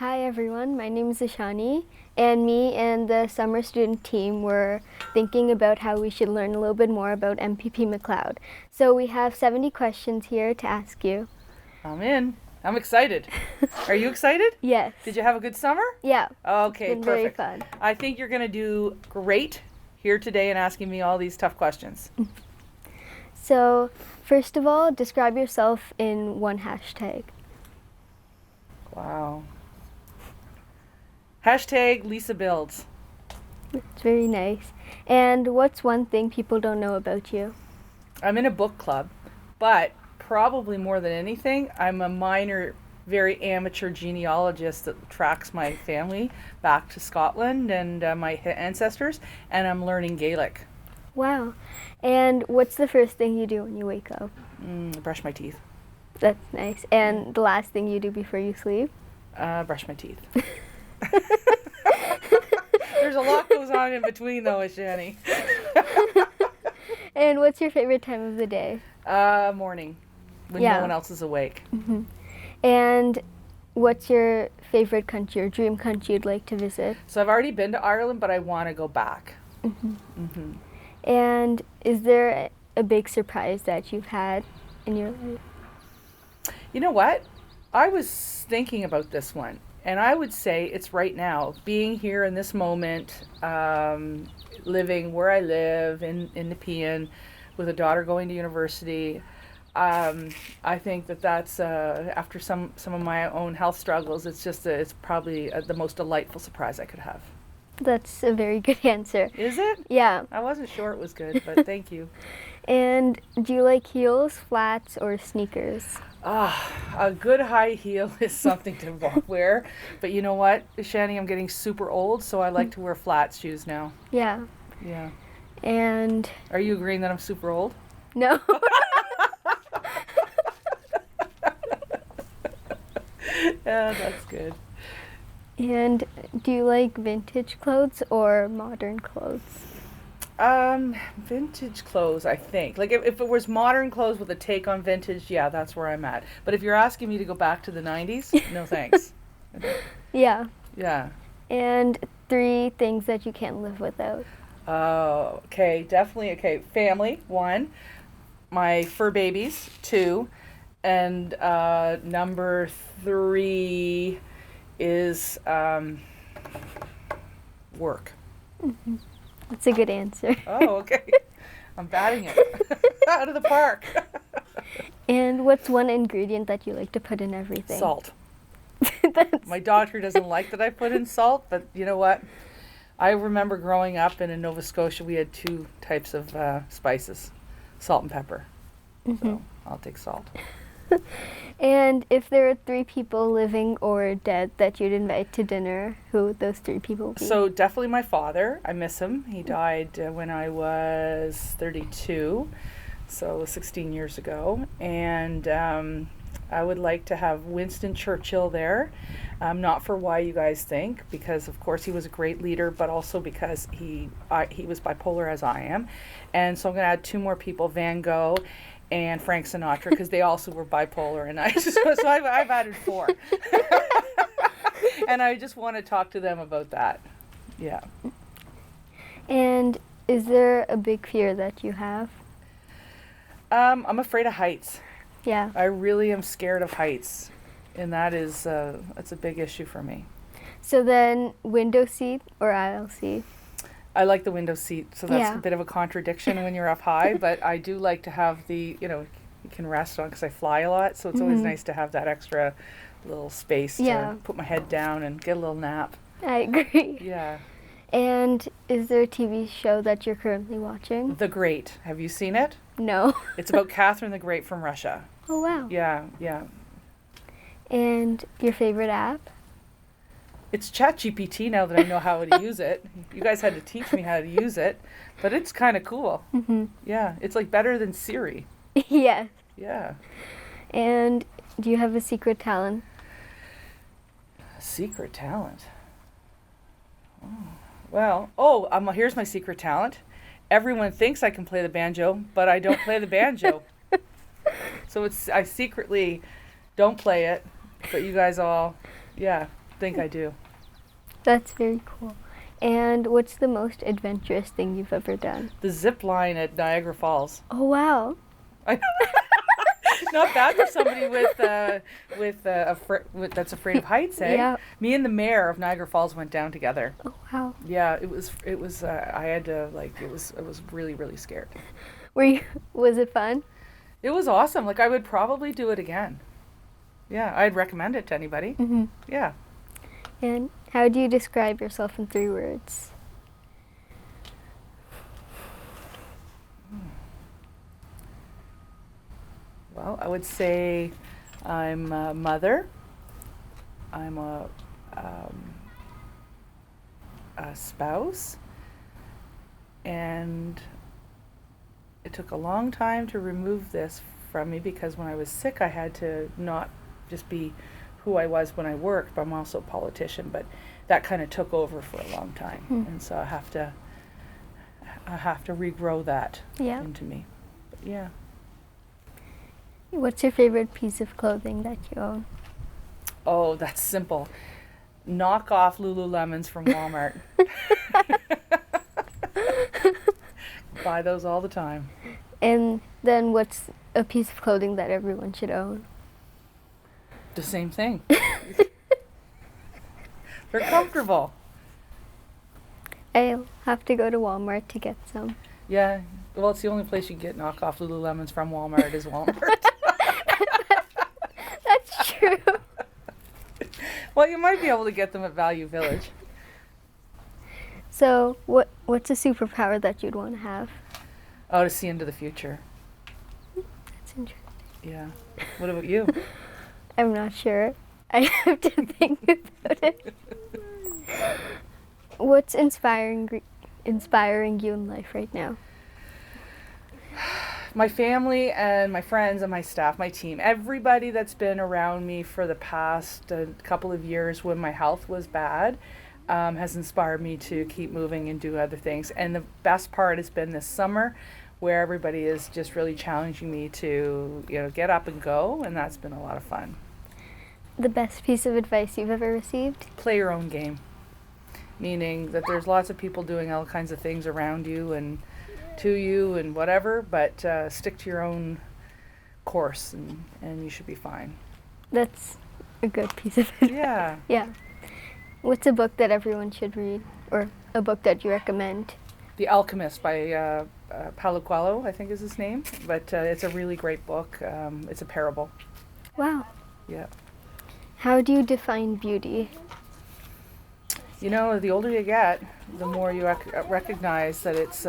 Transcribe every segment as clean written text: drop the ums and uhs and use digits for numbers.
Hi everyone, my name is Ishani, and me and the summer student team were thinking about how we should learn a little bit more about MPP MacLeod. So we have 70 questions here to ask you. I'm in. I'm excited. Are you excited? Yes. Did you have a good summer? Yeah. Okay, It's been perfect. very fun. I think you're going to do great here today and asking me all these tough questions. So, first of all, describe yourself in one hashtag. Wow. Hashtag Lisa Builds. It's very nice. And what's one thing people don't know about you? I'm in a book club, but probably more than anything, I'm a minor, very amateur genealogist that tracks my family back to Scotland and my ancestors, and I'm learning Gaelic. Wow. And what's the first thing you do when you wake up? Brush my teeth. That's nice. And the last thing you do before you sleep? Brush my teeth. There's a lot goes on in between though, Ishani. And what's your favorite time of the day? Morning, when Yeah. no one else is awake. And what's your favorite country or dream country you'd like to visit? So I've already been to Ireland, but I want to go back. And is there a big surprise that you've had in your life? You know what? I was thinking about this one, and I would say it's right now. Being here in this moment, living where I live in Nepean, with a daughter going to university. I think that's after some of my own health struggles. It's probably the most delightful surprise I could have. That's a very good answer. Is it? Yeah. I wasn't sure it was good, but thank you. And do you like heels, flats, or sneakers? A good high heel is something to wear, but you know what, Ishani, I'm getting super old, so I like to wear flat shoes now. Yeah. Yeah. And Are you agreeing that I'm super old? no. Yeah, that's good. And do you like vintage clothes or modern clothes? Vintage clothes, I think. Like if it was modern clothes with a take on vintage, yeah, that's where I'm at. But if you're asking me to go back to the 90s, no thanks. Yeah. Yeah. And 3 things that you can't live without. Oh, okay, definitely. Okay, family, 1. My fur babies, 2. And number 3 is work. That's a good answer. Oh, okay. I'm batting it out of the park. And what's one ingredient that you like to put in everything? Salt. That's My doctor doesn't like that I put in salt, but you know what? I remember growing up and in Nova Scotia we had 2 types of spices, salt and pepper. So I'll take salt. And if there are 3 people living or dead that you'd invite to dinner, who would those 3 people be? So definitely my father. I miss him. He died when I was 32, so 16 years ago. And I would like to have Winston Churchill there. Not for why you guys think, because of course he was a great leader, but also because he was bipolar as I am. And so I'm going to add 2 more people, Van Gogh and Frank Sinatra, because they also were bipolar, and so I've added 4. And I just want to talk to them about that. Yeah. And is there a big fear that you have? I'm afraid of heights. Yeah. I really am scared of heights, and that's a big issue for me. So then, window seat or aisle seat? I like the window seat, so that's Yeah. a bit of a contradiction when you're up high, but I do like to have you can rest on, because I fly a lot, so it's always nice to have that extra little space Yeah. to put my head down and get a little nap. I agree. Yeah. And is there a TV show that you're currently watching? The Great. Have you seen it? No. It's about Catherine the Great from Russia. Oh, wow. Yeah, yeah. And your favorite app? It's ChatGPT now that I know how to use it. You guys had to teach me how to use it, but it's kind of cool. Yeah, it's like better than Siri. Yes. Yeah. And do you have a secret talent? Secret talent. Here's my secret talent. Everyone thinks I can play the banjo, but I don't play the banjo. So I secretly don't play it, but you guys all, yeah. think I do. That's very cool. And what's the most adventurous thing you've ever done? The zip line at Niagara Falls. Oh, wow. Not bad for somebody that's afraid of heights, eh? Yeah. Me and the mayor of Niagara Falls went down together. Oh, wow. Yeah, it was I had to I was really, really scared. Was it fun? It was awesome. Like, I would probably do it again. Yeah, I'd recommend it to anybody. Mm-hmm. Yeah. And how do you describe yourself in 3 words? Well, I would say I'm a mother. I'm a spouse. And it took a long time to remove this from me because when I was sick, I had to not just be who I was when I worked, but I'm also a politician. But that kind of took over for a long time. And so I have to regrow that into me. But yeah. What's your favorite piece of clothing that you own? Oh, that's simple. Knock off Lululemons from Walmart. Buy those all the time. And then what's a piece of clothing that everyone should own? The same thing. They're comfortable. I'll have to go to Walmart to get some. Yeah. Well, it's the only place you can get knockoff Lululemons from Walmart is Walmart. That's true. Well, you might be able to get them at Value Village. So, what's a superpower that you'd want to have? Oh, to see into the future. That's interesting. Yeah. What about you? I'm not sure. I have to think about it. What's inspiring you in life right now? My family and my friends and my staff, my team, everybody that's been around me for the past couple of years when my health was bad has inspired me to keep moving and do other things. And the best part has been this summer where everybody is just really challenging me to, get up and go, and that's been a lot of fun. The best piece of advice you've ever received? Play your own game, meaning that there's lots of people doing all kinds of things around you and to you and whatever, but stick to your own course and you should be fine. That's a good piece of advice. Yeah. Yeah. What's a book that everyone should read, or a book that you recommend? The Alchemist by Paulo Coelho, I think is his name, but it's a really great book. It's a parable. Wow. Yeah. How do you define beauty? The older you get, the more you recognize that it's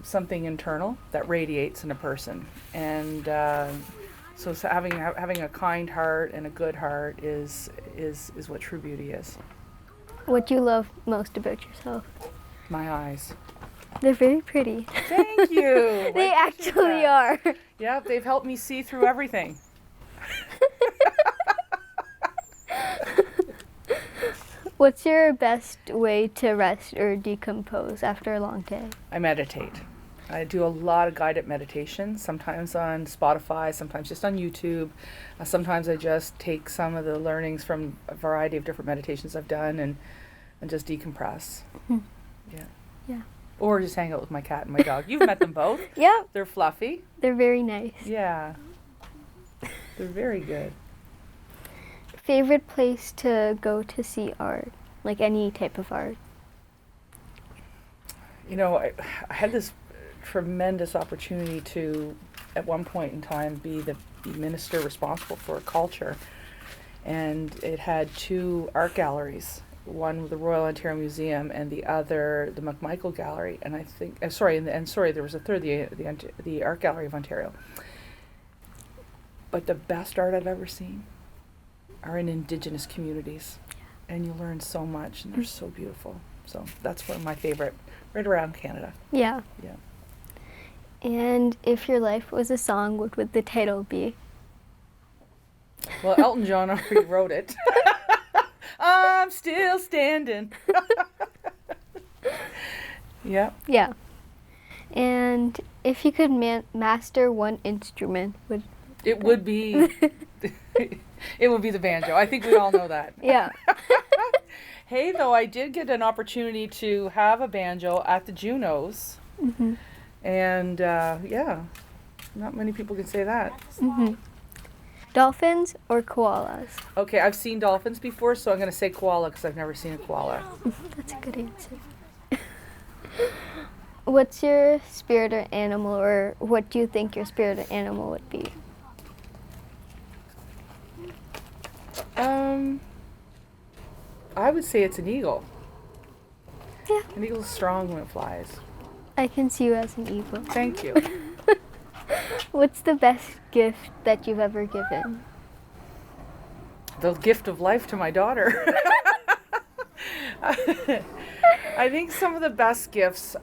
something internal that radiates in a person. And so having a kind heart and a good heart is what true beauty is. What do you love most about yourself? My eyes. They're very pretty. Thank you. They actually are. Yeah, they've helped me see through everything. What's your best way to rest or decompose after a long day? I meditate. I do a lot of guided meditation, sometimes on Spotify, sometimes just on YouTube. Sometimes I just take some of the learnings from a variety of different meditations I've done and just decompress. Mm-hmm. Yeah. Yeah. Or just hang out with my cat and my dog. You've met them both. Yep. They're fluffy. They're very nice. Yeah. They're very good. Favorite place to go to see art? Like any type of art? I had this tremendous opportunity to, at one point in time, be the minister responsible for culture. And it had 2 art galleries, one with the Royal Ontario Museum and the other, the McMichael Gallery. And I think, there was a third, the Art Gallery of Ontario. But the best art I've ever seen are in Indigenous communities. And you learn so much, and they're so beautiful. So that's one of my favorite, right around Canada. Yeah. Yeah. And if your life was a song, what would the title be? Well, Elton John already wrote it. I'm still standing. Yeah. Yeah. And if you could master one instrument, it would be it would be the banjo. I think we all know that. Yeah. Hey, though, I did get an opportunity to have a banjo at the Junos. Mm-hmm. And yeah, not many people can say that. Mm-hmm. Dolphins or koalas? Okay, I've seen dolphins before, so I'm going to say koala because I've never seen a koala. That's a good answer. What's your spirit animal, or what do you think your spirit animal would be? I would say it's an eagle. Yeah. An eagle's strong when it flies. I can see you as an eagle. Thank you. What's the best gift that you've ever given? The gift of life to my daughter. I think some of the best gifts,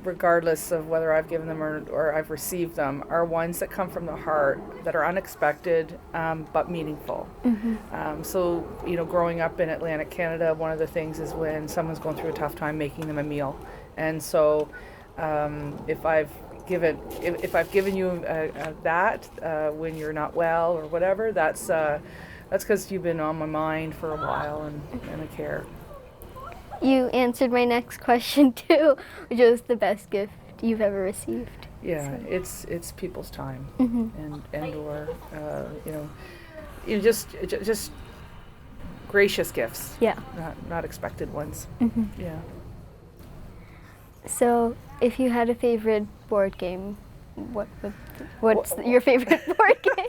regardless of whether I've given them or I've received them, are ones that come from the heart, that are unexpected, but meaningful. Mm-hmm. So, growing up in Atlantic Canada, one of the things is when someone's going through a tough time, making them a meal. And so, if I've given you that when you're not well or whatever, that's because you've been on my mind for a while, and I care. You answered my next question too, which was the best gift you've ever received. Yeah, it's people's time, Mm-hmm. and or just gracious gifts. Yeah. Not expected ones. Mm-hmm. Yeah. So, if you had a favorite board game, what's your favorite board game?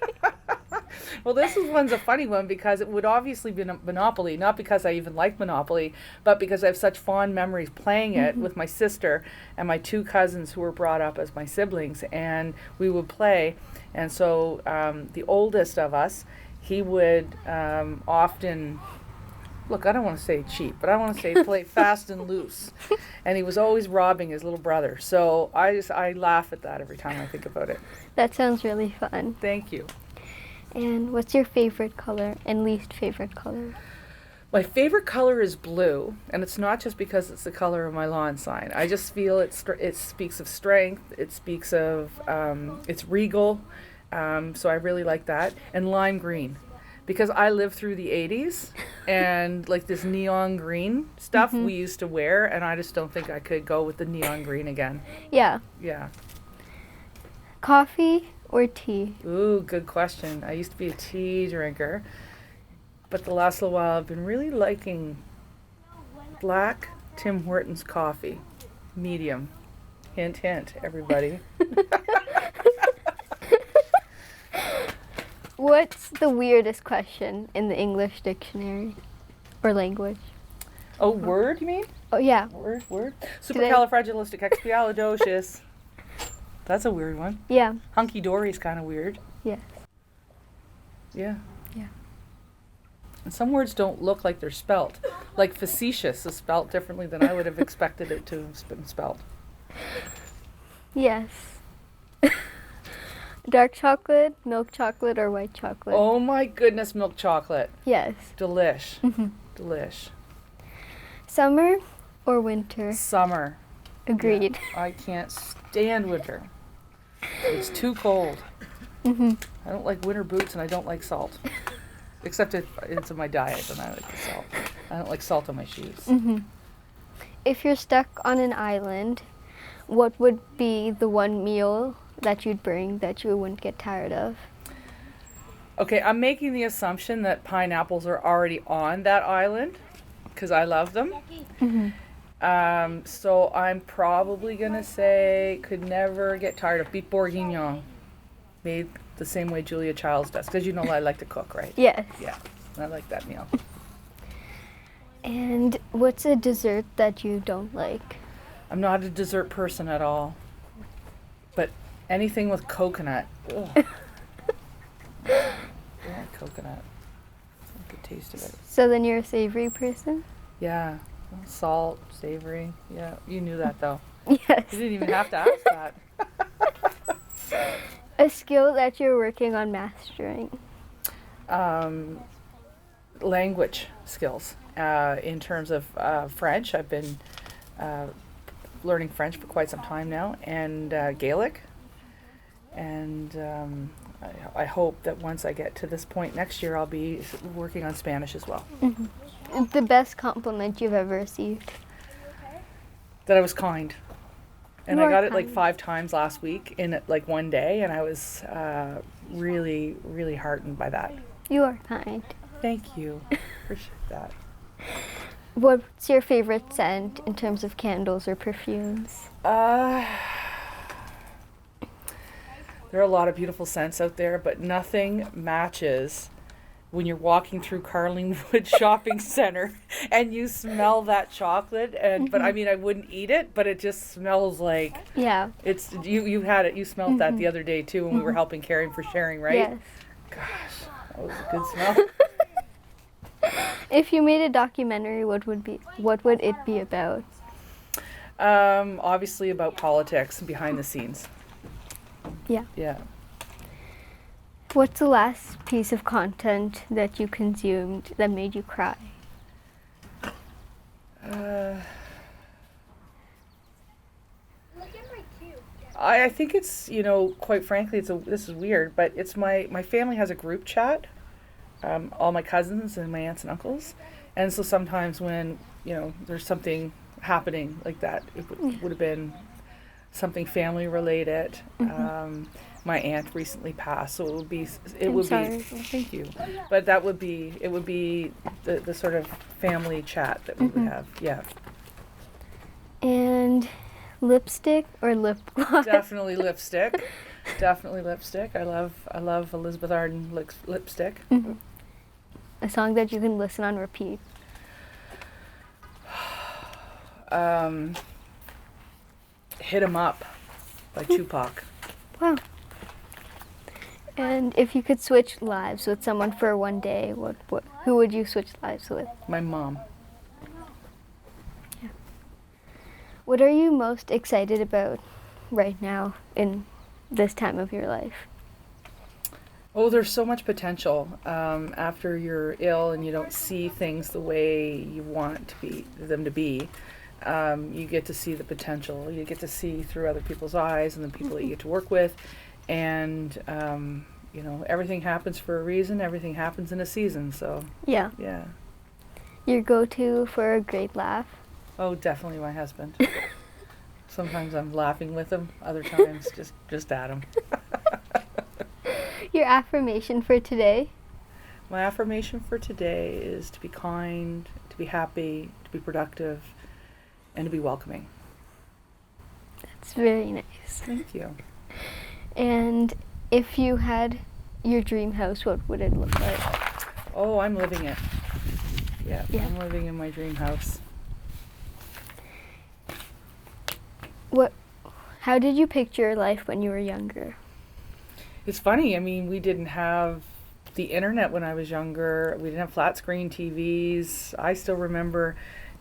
Well, one's a funny one because it would obviously be Monopoly, not because I even like Monopoly, but because I have such fond memories playing it with my sister and my two cousins who were brought up as my siblings, and we would play. And so the oldest of us, he would often, look, I don't want to say cheat, but I want to say play fast and loose. And he was always robbing his little brother. So I laugh at that every time I think about it. That sounds really fun. Thank you. And what's your favorite color and least favorite color? My favorite color is blue, and it's not just because it's the color of my lawn sign. I just feel it speaks of strength. It speaks of, it's regal, so I really like that. And lime green, because I lived through the 80s, and like this neon green stuff we used to wear, and I just don't think I could go with the neon green again. Yeah. Yeah. Coffee or tea? Ooh, good question. I used to be a tea drinker, but the last little while I've been really liking black Tim Hortons coffee, medium. Hint, hint, everybody. What's the weirdest question in the English dictionary or language? Oh, word, you mean? Oh, yeah. Word. Supercalifragilisticexpialidocious. That's a weird one. Yeah. Hunky-dory's kind of weird. Yes. Yeah. Yeah. And some words don't look like they're spelt. Like facetious is spelt differently than I would have expected it to have been spelt. Yes. Dark chocolate, milk chocolate, or white chocolate? Oh my goodness, milk chocolate. Yes. Delish. Mm-hmm. Delish. Summer or winter? Summer. Agreed. Yeah, I can't stand winter. It's too cold. Mm-hmm. I don't like winter boots, and I don't like salt. Except if it's in my diet, then I like the salt. I don't like salt on my shoes. Mm-hmm. If you're stuck on an island, what would be the one meal that you'd bring that you wouldn't get tired of? Okay, I'm making the assumption that pineapples are already on that island because I love them. Mm-hmm. So I'm probably going to say could never get tired of beef bourguignon, made the same way Julia Childs does, because you know I like to cook, right? Yes. Yeah, I like that meal. And what's a dessert that you don't like? I'm not a dessert person at all, but anything with coconut. Ugh. I don't like coconut. I like the taste of it. So then you're a savory person? Yeah, salt, savory. Yeah, you knew that though. Yes. You didn't even have to ask that. A skill that you're working on mastering? Language skills. In terms of French, I've been learning French for quite some time now, and Gaelic. And I hope that once I get to this point next year, I'll be working on Spanish as well. Mm-hmm. the best compliment you've ever received? That I was kind. And You I are got it like kind. 5 times last week in like one day, and I was really, really heartened by that. You are kind. Thank you. Appreciate that. What's your favorite scent in terms of candles or perfumes? There are a lot of beautiful scents out there, but nothing matches when you're walking through Carlingwood Shopping Center and you smell that chocolate. But I mean, I wouldn't eat it, but it just smells like Yeah. it's you had it. You smelled that the other day too when we were helping caring for sharing, right? Yes. Gosh, that was a good smell. If you made a documentary, what would it be about? Obviously about politics and behind the scenes. Yeah. Yeah. What's the last piece of content that you consumed that made you cry? I think it's, quite frankly, this is weird, but it's my family has a group chat, all my cousins and my aunts and uncles, and so sometimes when there's something happening like that, it would have been something family related. My aunt recently passed, so thank you, but it would be the sort of family chat that we would have. Yeah. And lipstick or lip gloss? Definitely lipstick. Definitely lipstick. I love Elizabeth Arden lipstick. A song that you can listen on repeat. Hit 'Em Up by Tupac. Wow. And if you could switch lives with someone for one day, who would you switch lives with? My mom. What are you most excited about right now in this time of your life? Oh, there's so much potential. After you're ill and you don't see things the way you want them to be, you get to see the potential. You get to see through other people's eyes and the people that you get to work with. And, everything happens for a reason. Everything happens in a season. So, Yeah. yeah. Your go-to for a great laugh? Oh, definitely my husband. Sometimes I'm laughing with him. Other times, just at him. Your affirmation for today? My affirmation for today is to be kind, to be happy, to be productive, and to be welcoming. That's very nice. Thank you. And if you had your dream house, what would it look like? Oh, I'm living it. Yeah. I'm living in my dream house. How did you picture your life when you were younger? It's funny. I mean, we didn't have the internet when I was younger. We didn't have flat screen TVs. I still remember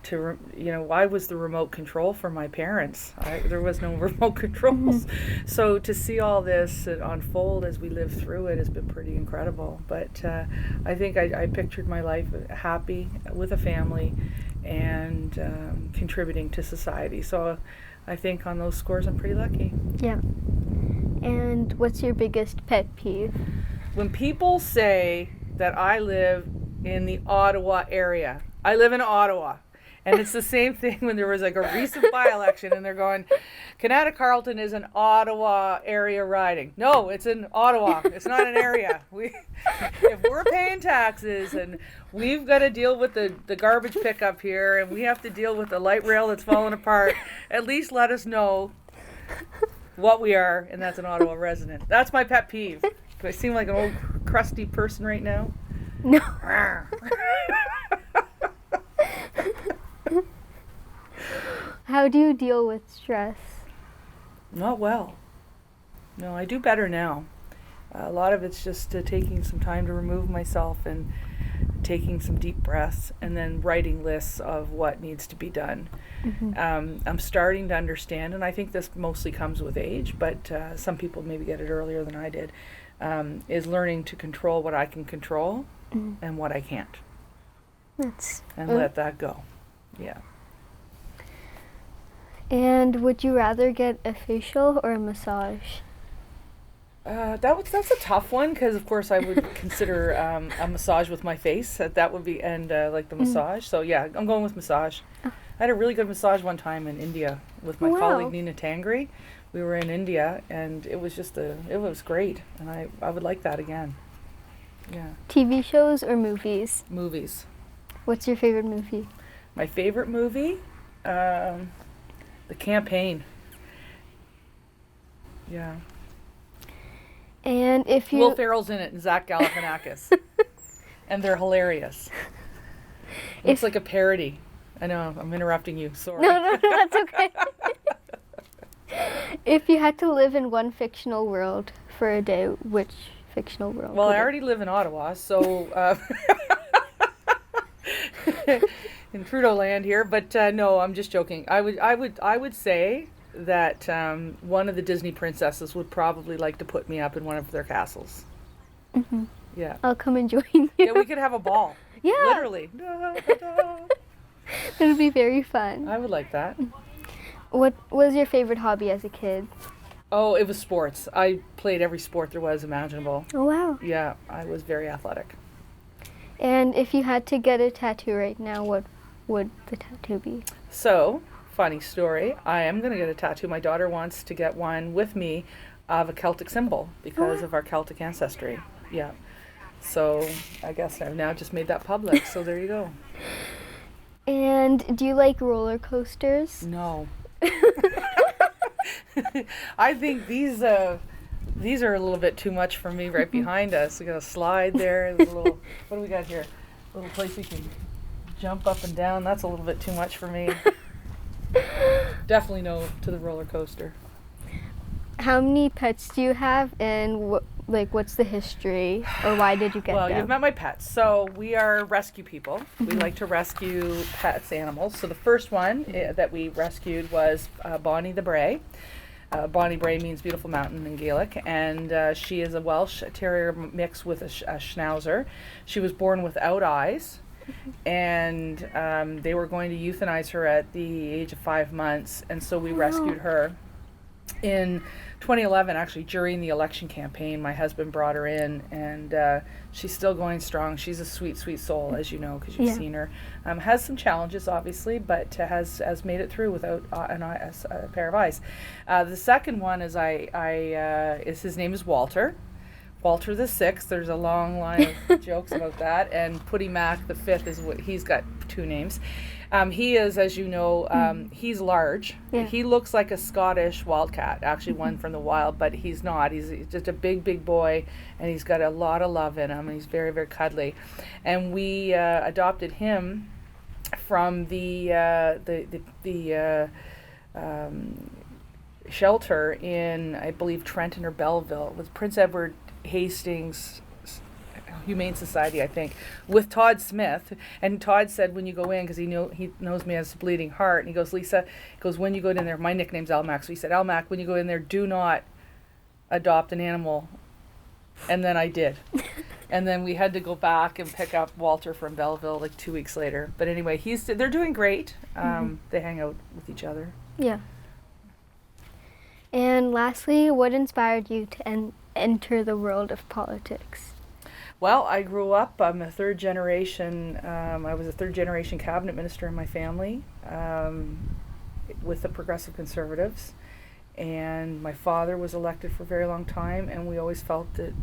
why was the remote control for my parents? There was no remote controls. So to see all this unfold as we live through it has been pretty incredible. But I think I pictured my life happy with a family and contributing to society. So I think on those scores I'm pretty lucky. Yeah. And what's your biggest pet peeve? When people say that I live in the Ottawa area, I live in Ottawa. And it's the same thing when there was like a recent by-election and they're going, Canada Carleton is an Ottawa area riding. No, it's in Ottawa. It's not an area. If we're paying taxes and we've got to deal with the garbage pickup here and we have to deal with the light rail that's falling apart, at least let us know what we are, and that's an Ottawa resident. That's my pet peeve. Do I seem like an old crusty person right now? No. How do you deal with stress? Not well. No, I do better now. A lot of it's just taking some time to remove myself and taking some deep breaths and then writing lists of what needs to be done. I'm starting to understand, and I think this mostly comes with age, but some people maybe get it earlier than I did, is learning to control what I can control and what I can't. Let that go. Yeah. And would you rather get a facial or a massage? That's a tough one because of course I would consider a massage with my face. That would be and like the massage. So yeah, I'm going with massage. I had a really good massage one time in India with my Wow. colleague Nina Tangri. We were in India and it was it was great, and I would like that again. Yeah. TV shows or movies? Movies. What's your favorite movie? My favorite movie, The Campaign. Yeah. And if you Will Ferrell's in it and Zach Galifianakis. And they're hilarious. It's like a parody. I know, I'm interrupting you. Sorry. no, that's okay. If you had to live in one fictional world for a day, which fictional world? Well, would I it- already live in Ottawa, so in Trudeau land here. But no, I'm just joking. I would say that one of the Disney princesses would probably like to put me up in one of their castles. Mhm. Yeah. I'll come and join you. Yeah, we could have a ball. Yeah. Literally. It would be very fun. I would like that. What was your favorite hobby as a kid? Oh, it was sports. I played every sport there was imaginable. Oh, wow. Yeah, I was very athletic. And if you had to get a tattoo right now, what would the tattoo be? So, funny story. I am going to get a tattoo. My daughter wants to get one with me of a Celtic symbol because of our Celtic ancestry. Yeah. So, I guess I've now just made that public. So, there you go. And do you like roller coasters? No. I think these are a little bit too much for me right behind us. We got a slide there. There's a little, what do we got here? A little place we can jump up and down. That's a little bit too much for me. Definitely no to the roller coaster. How many pets do you have, and what's the history, or why did you get Well, them? you've met my pets. So we are rescue people. We like to rescue pets, animals. So the first one that we rescued was Bonnie the Bray. Bonnie Bray means beautiful mountain in Gaelic, and she is a Welsh Terrier mixed with a Schnauzer. She was born without eyes, and they were going to euthanize her at the age of 5 months, and so we rescued her. In 2011, actually, during the election campaign, my husband brought her in, and she's still going strong. She's a sweet, sweet soul, as you know, because you've seen her. Has some challenges, obviously, but has made it through without a pair of eyes. The second one is his name is Walter. Walter the Sixth. There's a long line of jokes about that, and Putty Mac the Fifth is what he's got 2 names. He is, as you know, he's large. Yeah. He looks like a Scottish wildcat, actually one from the wild, but he's not. He's just a big, big boy, and he's got a lot of love in him, and he's very, very cuddly. And we adopted him from the shelter in, I believe, Trenton or Belleville with Prince Edward Hastings Humane Society, I think, with Todd Smith. And Todd said when you go in, because he knows me as Bleeding Heart, and he goes, Lisa, when you go in there, my nickname's Almac, so he said, Almac, when you go in there, do not adopt an animal. And then I did. And then we had to go back and pick up Walter from Belleville like 2 weeks later. But anyway, they're doing great. They hang out with each other. Yeah. And lastly, what inspired you to enter the world of politics? Well, I grew up, I'm a third generation, I was a third generation cabinet minister in my family with the Progressive Conservatives. And my father was elected for a very long time, and we always felt that,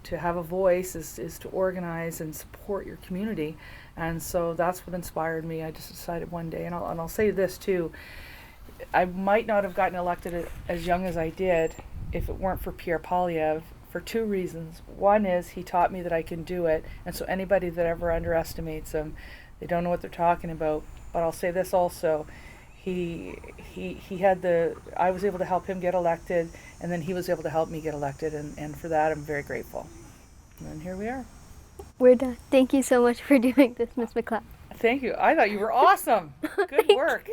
to have a voice is to organize and support your community. And so that's what inspired me. I just decided one day, and I'll say this too, I might not have gotten elected as young as I did if it weren't for Pierre Poilievre, for 2 reasons. One is he taught me that I can do it, and so anybody that ever underestimates him, they don't know what they're talking about. But I'll say this also, he had I was able to help him get elected, and then he was able to help me get elected, and for that I'm very grateful. And here we are. We're done. Thank you so much for doing this, Ms. MacLeod. Thank you. I thought you were awesome. Good work.